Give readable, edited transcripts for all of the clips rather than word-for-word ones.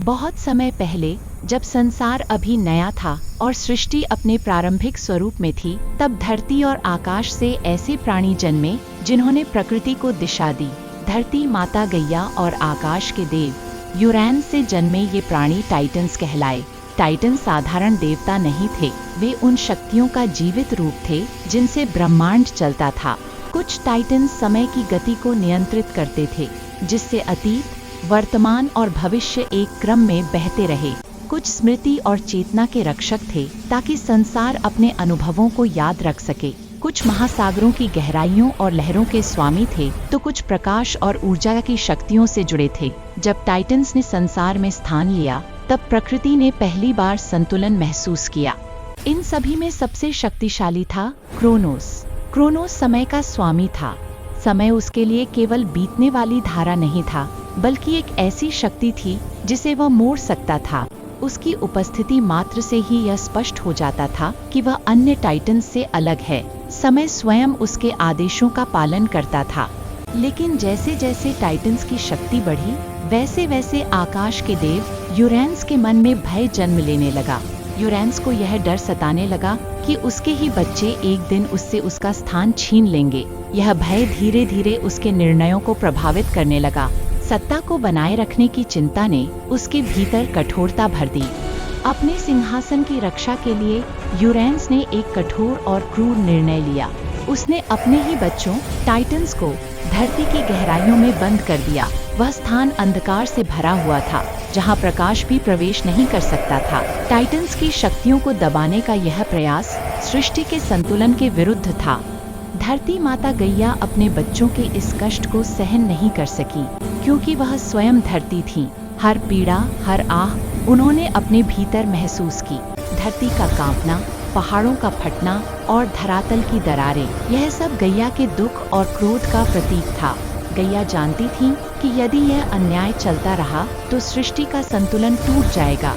बहुत समय पहले, जब संसार अभी नया था और सृष्टि अपने प्रारंभिक स्वरूप में थी, तब धरती और आकाश से ऐसे प्राणी जन्मे जिन्होंने प्रकृति को दिशा दी। धरती माता गैया और आकाश के देव यूरैनस से जन्मे ये प्राणी टाइटन्स कहलाए। टाइटन साधारण देवता नहीं थे, वे उन शक्तियों का जीवित रूप थे जिनसे ब्रह्मांड चलता था। कुछ टाइटन समय की गति को नियंत्रित करते थे, जिससे अतीत, वर्तमान और भविष्य एक क्रम में बहते रहे। कुछ स्मृति और चेतना के रक्षक थे, ताकि संसार अपने अनुभवों को याद रख सके। कुछ महासागरों की गहराइयों और लहरों के स्वामी थे, तो कुछ प्रकाश और ऊर्जा की शक्तियों से जुड़े थे। जब टाइटन्स ने संसार में स्थान लिया, तब प्रकृति ने पहली बार संतुलन महसूस किया। इन सभी में सबसे शक्तिशाली था क्रोनोस। क्रोनोस समय का स्वामी था। समय उसके लिए केवल बीतने वाली धारा नहीं था, बल्कि एक ऐसी शक्ति थी जिसे वह मोड़ सकता था। उसकी उपस्थिति मात्र से ही यह स्पष्ट हो जाता था कि वह अन्य टाइटन्स से अलग है। समय स्वयं उसके आदेशों का पालन करता था। लेकिन जैसे जैसे टाइटन्स की शक्ति बढ़ी, वैसे वैसे आकाश के देव यूरैनस के मन में भय जन्म लेने लगा। यूरैनस को यह डर सताने लगा कि उसके ही बच्चे एक दिन उससे उसका स्थान छीन लेंगे। यह भय धीरे धीरे उसके निर्णयों को प्रभावित करने लगा। सत्ता को बनाए रखने की चिंता ने उसके भीतर कठोरता भर दी। अपने सिंहासन की रक्षा के लिए यूरैनस ने एक कठोर और क्रूर निर्णय लिया। उसने अपने ही बच्चों टाइटन्स को धरती की गहराइयों में बंद कर दिया। वह स्थान अंधकार से भरा हुआ था, जहां प्रकाश भी प्रवेश नहीं कर सकता था। टाइटन्स की शक्तियों को दबाने का यह प्रयास सृष्टि के संतुलन के विरुद्ध था। धरती माता गैया अपने बच्चों के इस कष्ट को सहन नहीं कर सकी, क्योंकि वह स्वयं धरती थी। हर पीड़ा, हर आह उन्होंने अपने भीतर महसूस की। धरती का कांपना, पहाड़ों का फटना और धरातल की दरारें, यह सब गैया के दुख और क्रोध का प्रतीक था। गैया जानती थी कि यदि यह अन्याय चलता रहा तो सृष्टि का संतुलन टूट जाएगा।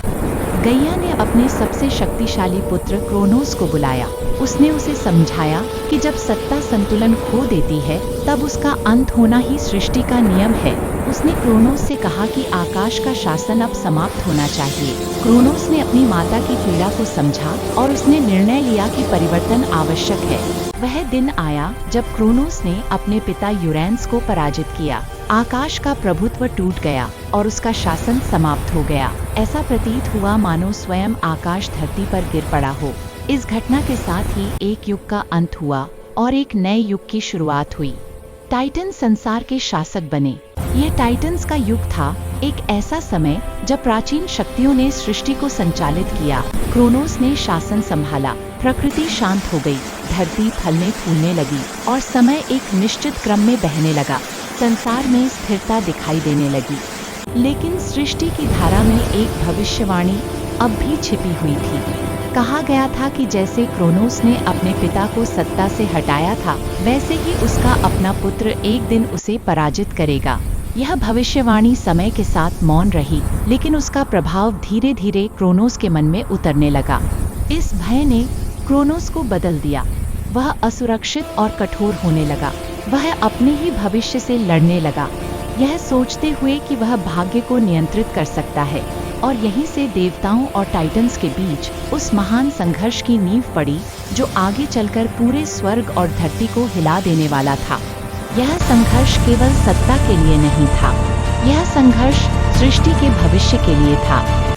गैया ने अपने सबसे शक्तिशाली पुत्र क्रोनोस को बुलाया। उसने उसे समझाया कि जब सत्ता संतुलन खो देती है, तब उसका अंत होना ही सृष्टि का नियम है। उसने क्रोनोस से कहा कि आकाश का शासन अब समाप्त होना चाहिए। क्रोनोस ने अपनी माता की पीड़ा को समझा और उसने निर्णय लिया कि परिवर्तन आवश्यक है। वह दिन आया जब क्रोनोस ने अपने पिता यूरैनस को पराजित किया। आकाश का प्रभुत्व टूट गया और उसका शासन समाप्त हो गया। ऐसा प्रतीत हुआ मानो स्वयं आकाश धरती पर गिर पड़ा हो। इस घटना के साथ ही एक युग का अंत हुआ और एक नए युग की शुरुआत हुई। टाइटन संसार के शासक बने। यह टाइटन्स का युग था, एक ऐसा समय जब प्राचीन शक्तियों ने सृष्टि को संचालित किया। क्रोनोस ने शासन संभाला। प्रकृति शांत हो गई, धरती फलने फूलने लगी और समय एक निश्चित क्रम में बहने लगा। संसार में स्थिरता दिखाई देने लगी। लेकिन सृष्टि की धारा में एक भविष्यवाणी अब भी छिपी हुई थी। कहा गया था कि जैसे क्रोनोस ने अपने पिता को सत्ता से हटाया था, वैसे ही उसका अपना पुत्र एक दिन उसे पराजित करेगा। यह भविष्यवाणी समय के साथ मौन रही, लेकिन उसका प्रभाव धीरे धीरे क्रोनोस के मन में उतरने लगा। इस भय ने क्रोनोस को बदल दिया। वह असुरक्षित और कठोर होने लगा। वह अपने ही भविष्य से लड़ने लगा, यह सोचते हुए कि वह भाग्य को नियंत्रित कर सकता है। और यहीं से देवताओं और टाइटन्स के बीच उस महान संघर्ष की नींव पड़ी, जो आगे चलकर पूरे स्वर्ग और धरती को हिला देने वाला था। यह संघर्ष केवल सत्ता के लिए नहीं था, यह संघर्ष सृष्टि के भविष्य के लिए था।